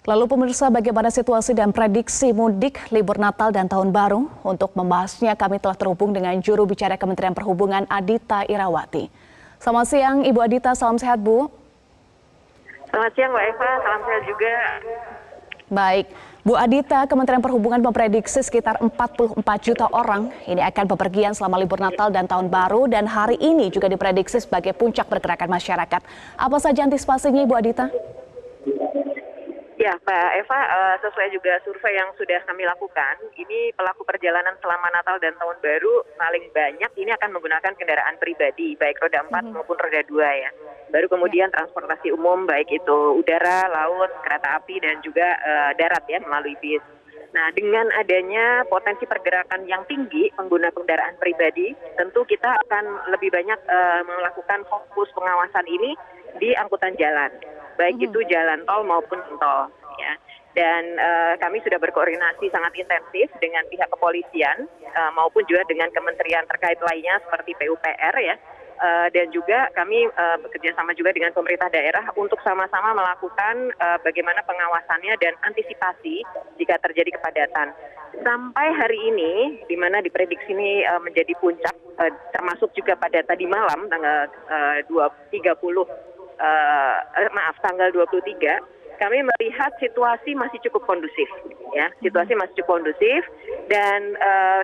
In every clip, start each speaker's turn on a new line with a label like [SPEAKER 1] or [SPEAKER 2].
[SPEAKER 1] Lalu pemirsa, bagaimana situasi dan prediksi mudik, libur Natal dan Tahun Baru? Untuk membahasnya kami telah terhubung dengan juru bicara Kementerian Perhubungan Adita Irawati. Selamat siang Ibu Adita, salam sehat Bu.
[SPEAKER 2] Selamat siang Mbak Eva, salam sehat juga.
[SPEAKER 1] Baik, Bu Adita, Kementerian Perhubungan memprediksi sekitar 44 juta orang ini akan bepergian selama libur Natal dan Tahun Baru, dan hari ini juga diprediksi sebagai puncak pergerakan masyarakat. Apa saja antisipasinya Ibu Adita?
[SPEAKER 2] Ya, Mbak Eva, sesuai juga survei yang sudah kami lakukan, ini pelaku perjalanan selama Natal dan Tahun Baru paling banyak ini akan menggunakan kendaraan pribadi, baik roda 4 maupun roda 2 ya. Baru kemudian transportasi umum, baik itu udara, laut, kereta api, dan juga darat ya, melalui bis. Nah, dengan adanya potensi pergerakan yang tinggi pengguna kendaraan pribadi, tentu kita akan lebih banyak melakukan fokus pengawasan ini di angkutan jalan, baik itu jalan tol maupun tol ya. Dan kami sudah berkoordinasi sangat intensif dengan pihak kepolisian maupun juga dengan kementerian terkait lainnya seperti PUPR ya. Dan juga kami bekerja sama juga dengan pemerintah daerah untuk sama-sama melakukan bagaimana pengawasannya dan antisipasi jika terjadi kepadatan. Sampai hari ini, di mana diprediksi ini menjadi puncak, termasuk juga pada tadi malam tanggal tanggal 23, kami melihat situasi masih cukup kondusif, ya. Situasi masih cukup kondusif, dan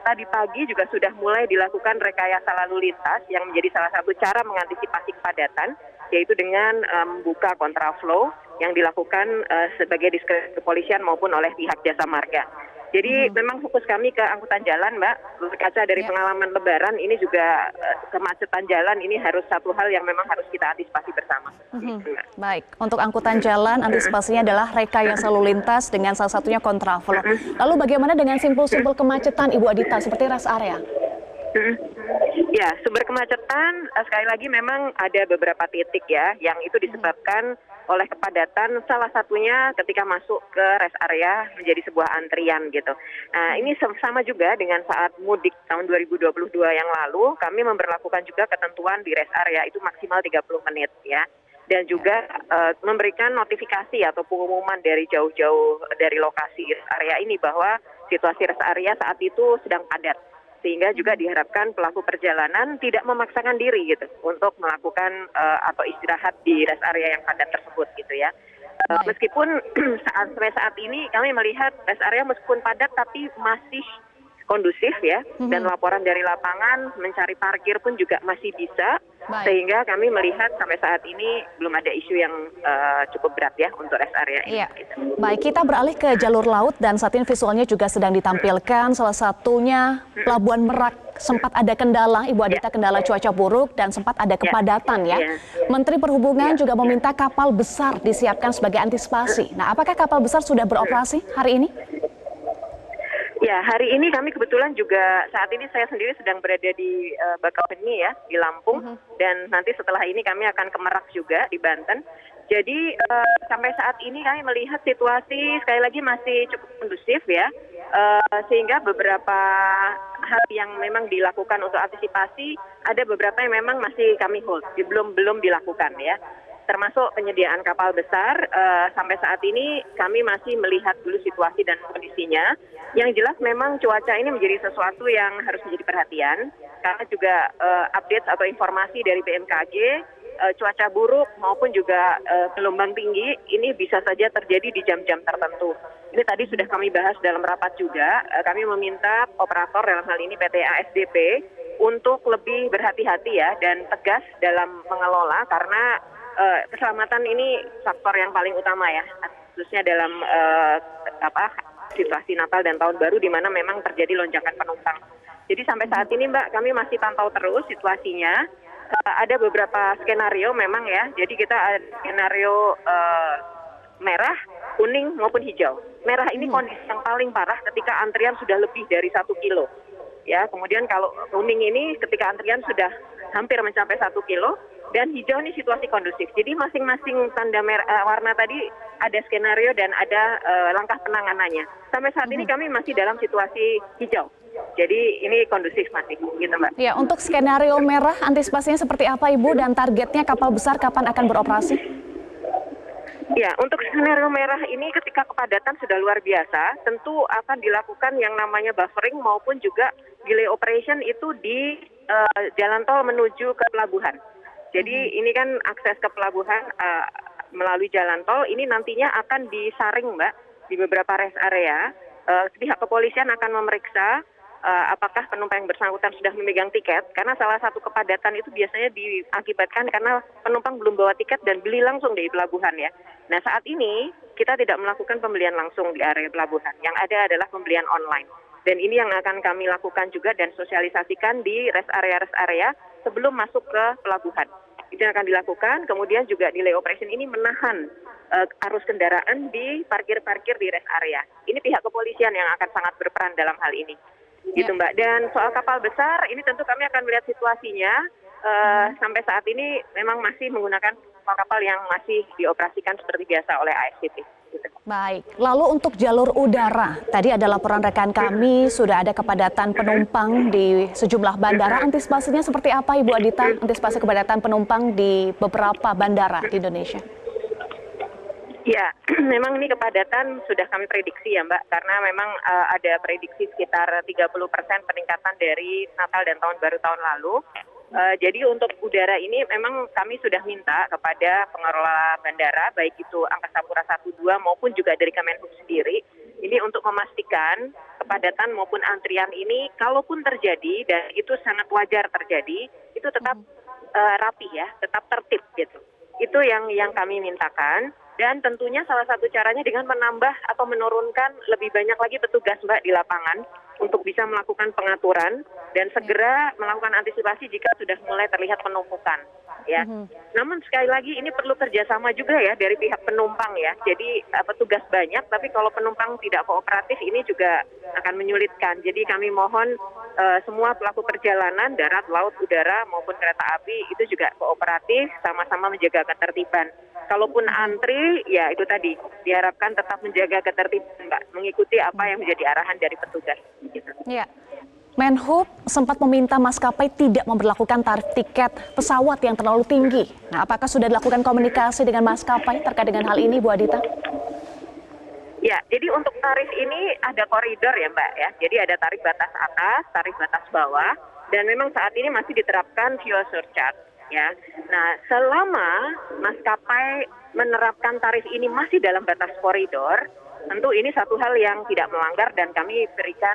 [SPEAKER 2] tadi pagi juga sudah mulai dilakukan rekayasa lalu lintas yang menjadi salah satu cara mengantisipasi kepadatan, yaitu dengan membuka kontraflow yang dilakukan sebagai diskresi kepolisian maupun oleh pihak jasa marga. Jadi memang fokus kami ke angkutan jalan, Mbak. Berkaca dari pengalaman Lebaran, ini juga kemacetan jalan ini harus satu hal yang memang harus kita antisipasi bersama.
[SPEAKER 1] Baik, untuk angkutan jalan antisipasinya adalah rekayasa lalu lintas dengan salah satunya kontraflow. Lalu bagaimana dengan simpul-simpul kemacetan Ibu Adita seperti rest area?
[SPEAKER 2] Ya, sumber kemacetan sekali lagi memang ada beberapa titik ya, yang itu disebabkan oleh kepadatan, salah satunya ketika masuk ke rest area menjadi sebuah antrian gitu. Nah, ini sama juga dengan saat mudik tahun 2022 yang lalu, kami memberlakukan juga ketentuan di rest area itu maksimal 30 menit ya. Dan juga memberikan notifikasi atau pengumuman dari jauh-jauh dari lokasi rest area ini bahwa situasi rest area saat itu sedang padat. Sehingga juga diharapkan pelaku perjalanan tidak memaksakan diri gitu untuk melakukan atau istirahat di rest area yang padat tersebut gitu ya. Meskipun sampai saat ini kami melihat rest area meskipun padat tapi masih kondusif ya, dan laporan dari lapangan mencari parkir pun juga masih bisa. Sehingga kami melihat sampai saat ini belum ada isu yang cukup berat ya untuk rest area ini.
[SPEAKER 1] Iya. Baik, kita beralih ke jalur laut dan saat ini visualnya juga sedang ditampilkan. Salah satunya Pelabuhan Merak sempat ada kendala, Ibu Adita, kendala cuaca buruk dan sempat ada kepadatan ya. Menteri Perhubungan juga meminta kapal besar disiapkan sebagai antisipasi. Nah, apakah kapal besar sudah beroperasi hari ini?
[SPEAKER 2] Ya, hari ini kami kebetulan juga saat ini saya sendiri sedang berada di Bakauheni ya, di Lampung, dan nanti setelah ini kami akan ke Merak juga di Banten. Jadi sampai saat ini kami melihat situasi sekali lagi masih cukup kondusif ya, sehingga beberapa hal yang memang dilakukan untuk antisipasi ada beberapa yang memang masih kami hold, belum dilakukan ya. Termasuk penyediaan kapal besar, sampai saat ini kami masih melihat dulu situasi dan kondisinya. Yang jelas memang cuaca ini menjadi sesuatu yang harus menjadi perhatian, karena juga update atau informasi dari BMKG, cuaca buruk maupun juga gelombang tinggi ini bisa saja terjadi di jam-jam tertentu. Ini tadi sudah kami bahas dalam rapat juga, kami meminta operator dalam hal ini PT ASDP untuk lebih berhati-hati ya dan tegas dalam mengelola, karena keselamatan ini faktor yang paling utama ya, khususnya dalam situasi Natal dan Tahun Baru di mana memang terjadi lonjakan penumpang. Jadi sampai saat ini Mbak, kami masih pantau terus situasinya. Ada beberapa skenario memang ya, jadi kita ada skenario merah, kuning maupun hijau. Merah ini kondisi yang paling parah ketika antrian sudah lebih dari 1 kilo. Ya, kemudian kalau kuning ini ketika antrian sudah hampir mencapai 1 kilo, dan hijau ini situasi kondusif. Jadi masing-masing tanda merah, warna tadi ada skenario dan ada langkah penanganannya. Sampai saat ini kami masih dalam situasi hijau. Jadi ini kondusif masih, gitu Mbak.
[SPEAKER 1] Ya, untuk skenario merah antisipasinya seperti apa Ibu, dan targetnya kapal besar kapan akan beroperasi?
[SPEAKER 2] Ya, untuk skenario merah ini ketika kepadatan sudah luar biasa, tentu akan dilakukan yang namanya buffering maupun juga delay operation itu di jalan tol menuju ke pelabuhan. Jadi ini kan akses ke pelabuhan melalui jalan tol, ini nantinya akan disaring Mbak di beberapa rest area. Pihak kepolisian akan memeriksa apakah penumpang yang bersangkutan sudah memegang tiket, karena salah satu kepadatan itu biasanya diakibatkan karena penumpang belum bawa tiket dan beli langsung di pelabuhan ya. Nah saat ini kita tidak melakukan pembelian langsung di area pelabuhan, yang ada adalah pembelian online. Dan ini yang akan kami lakukan juga dan sosialisasikan di rest area sebelum masuk ke pelabuhan. Itu yang akan dilakukan, kemudian juga delay operation ini menahan arus kendaraan di parkir-parkir di rest area. Ini pihak kepolisian yang akan sangat berperan dalam hal ini. Gitu Mbak. Dan soal kapal besar, ini tentu kami akan melihat situasinya. Sampai saat ini memang masih menggunakan kapal-kapal yang masih dioperasikan seperti biasa oleh ASDP. Gitu.
[SPEAKER 1] Baik, lalu untuk jalur udara, tadi ada laporan rekan kami sudah ada kepadatan penumpang di sejumlah bandara. Antisipasinya seperti apa Ibu Adita? Antisipasi kepadatan penumpang di beberapa bandara di Indonesia?
[SPEAKER 2] Ya, memang ini kepadatan sudah kami prediksi ya Mbak, karena memang ada prediksi sekitar 30% peningkatan dari Natal dan Tahun Baru tahun lalu. Jadi untuk udara ini memang kami sudah minta kepada pengelola bandara, baik itu Angkasa Pura 1, 2 maupun juga dari Kemenhub sendiri, ini untuk memastikan kepadatan maupun antrian ini kalaupun terjadi, dan itu sangat wajar terjadi, itu tetap rapi ya, tetap tertib gitu. Itu yang kami mintakan. Dan tentunya salah satu caranya dengan menambah atau menurunkan lebih banyak lagi petugas Mbak di lapangan untuk bisa melakukan pengaturan dan segera melakukan antisipasi jika sudah mulai terlihat penumpukan. Ya, namun sekali lagi ini perlu kerjasama juga ya dari pihak penumpang ya. Jadi petugas banyak, tapi kalau penumpang tidak kooperatif ini juga akan menyulitkan. Jadi kami mohon semua pelaku perjalanan darat, laut, udara maupun kereta api itu juga kooperatif, sama-sama menjaga ketertiban. Kalaupun antri, ya itu tadi diharapkan tetap menjaga ketertiban, Mbak, mengikuti apa yang menjadi arahan dari petugas. Gitu.
[SPEAKER 1] Ya. Menhub sempat meminta maskapai tidak memberlakukan tarif tiket pesawat yang terlalu tinggi. Nah, apakah sudah dilakukan komunikasi dengan maskapai terkait dengan hal ini, Bu Adita?
[SPEAKER 2] Ya, jadi untuk tarif ini ada koridor ya Mbak ya. Jadi ada tarif batas atas, tarif batas bawah, dan memang saat ini masih diterapkan fuel surcharge. Ya, nah selama maskapai menerapkan tarif ini masih dalam batas koridor, tentu ini satu hal yang tidak melanggar dan kami berikan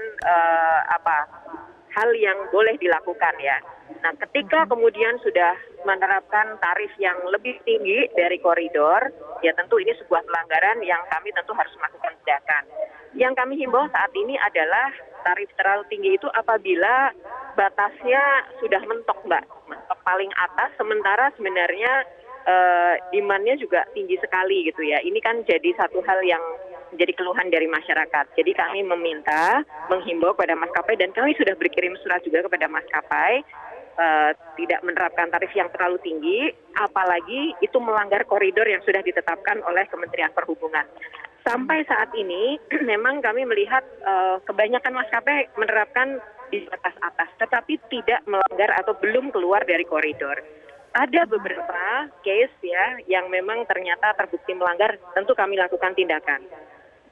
[SPEAKER 2] hal yang boleh dilakukan ya. Nah, ketika kemudian sudah menerapkan tarif yang lebih tinggi dari koridor, ya tentu ini sebuah pelanggaran yang kami tentu harus melakukan tindakan. Yang kami himbau saat ini adalah tarif terlalu tinggi itu apabila batasnya sudah mentok Mbak, mentok paling atas, sementara sebenarnya demand-nya juga tinggi sekali gitu ya. Ini kan jadi satu hal yang menjadi keluhan dari masyarakat. Jadi kami menghimbau kepada maskapai dan kami sudah berkirim surat juga kepada maskapai tidak menerapkan tarif yang terlalu tinggi, apalagi itu melanggar koridor yang sudah ditetapkan oleh Kementerian Perhubungan. Sampai saat ini memang kami melihat kebanyakan maskapai menerapkan di batas atas, tetapi tidak melanggar atau belum keluar dari koridor. Ada beberapa case ya yang memang ternyata terbukti melanggar, tentu kami lakukan tindakan.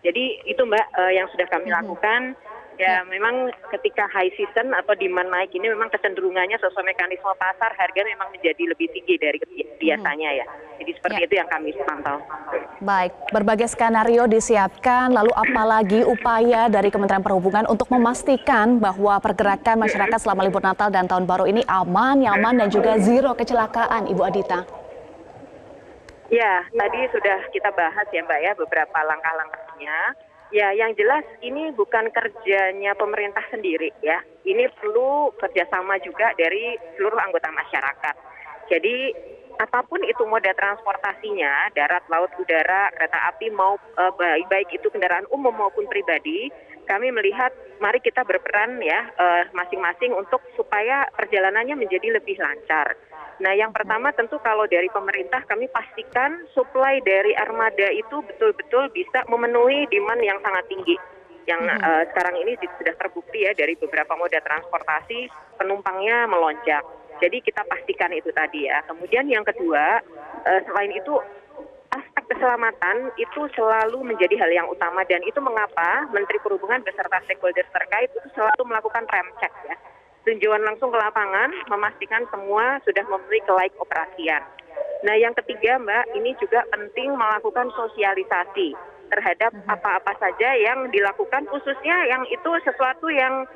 [SPEAKER 2] Jadi itu Mbak yang sudah kami lakukan. Ya memang ketika high season atau demand naik ini memang kecenderungannya sesuai mekanisme pasar, harga memang menjadi lebih tinggi dari biasanya ya. Jadi seperti itu yang kami pantau.
[SPEAKER 1] Baik, berbagai skenario disiapkan, lalu apalagi upaya dari Kementerian Perhubungan untuk memastikan bahwa pergerakan masyarakat selama libur Natal dan Tahun Baru ini aman, nyaman, dan juga zero kecelakaan, Ibu Adita?
[SPEAKER 2] Ya, tadi sudah kita bahas ya Mbak ya beberapa langkah-langkahnya. Ya, yang jelas ini bukan kerjanya pemerintah sendiri ya. Ini perlu kerjasama juga dari seluruh anggota masyarakat. Jadi apapun itu moda transportasinya, darat, laut, udara, kereta api, baik itu kendaraan umum maupun pribadi, kami melihat mari kita berperan ya masing-masing untuk supaya perjalanannya menjadi lebih lancar. Nah, yang pertama tentu kalau dari pemerintah kami pastikan supply dari armada itu betul-betul bisa memenuhi demand yang sangat tinggi. Yang sekarang ini sudah terbukti ya dari beberapa moda transportasi penumpangnya melonjak. Jadi kita pastikan itu tadi ya. Kemudian yang kedua, selain itu aspek keselamatan itu selalu menjadi hal yang utama, dan itu mengapa Menteri Perhubungan beserta stakeholders terkait itu selalu melakukan rem cek ya. Tinjauan langsung ke lapangan, memastikan semua sudah memenuhi kelayak operasian. Nah, yang ketiga, Mbak, ini juga penting melakukan sosialisasi terhadap apa-apa saja yang dilakukan, khususnya yang itu sesuatu yang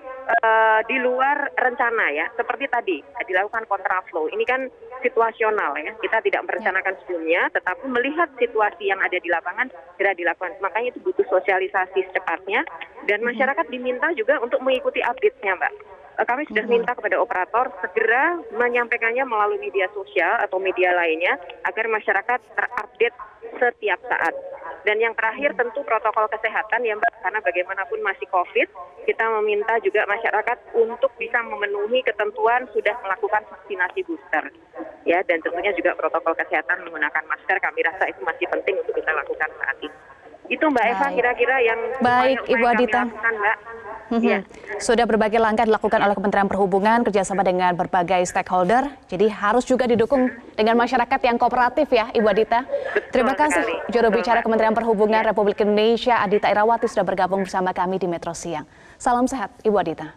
[SPEAKER 2] di luar rencana ya. Seperti tadi, dilakukan kontraflow. Ini kan situasional ya. Kita tidak merencanakan sebelumnya, tetapi melihat situasi yang ada di lapangan, segera dilakukan. Makanya itu butuh sosialisasi secepatnya, dan masyarakat diminta juga untuk mengikuti update-nya, Mbak. Kami sudah minta kepada operator segera menyampaikannya melalui media sosial atau media lainnya agar masyarakat terupdate setiap saat. Dan yang terakhir tentu protokol kesehatan ya Mbak, karena bagaimanapun masih COVID, kita meminta juga masyarakat untuk bisa memenuhi ketentuan sudah melakukan vaksinasi booster. Ya, dan tentunya juga protokol kesehatan menggunakan masker, kami rasa itu masih penting untuk kita lakukan saat ini. Itu Mbak Eva kira-kira yang
[SPEAKER 1] baik Ibu Adita.
[SPEAKER 2] Lakukan, Mbak.
[SPEAKER 1] Ya. Sudah berbagai langkah dilakukan oleh Kementerian Perhubungan kerjasama dengan berbagai stakeholder. Jadi harus juga didukung dengan masyarakat yang kooperatif ya Ibu Adita. Terima kasih juru bicara Kementerian Perhubungan Republik Indonesia Adita Irawati sudah bergabung bersama kami di Metro Siang. Salam sehat Ibu Adita.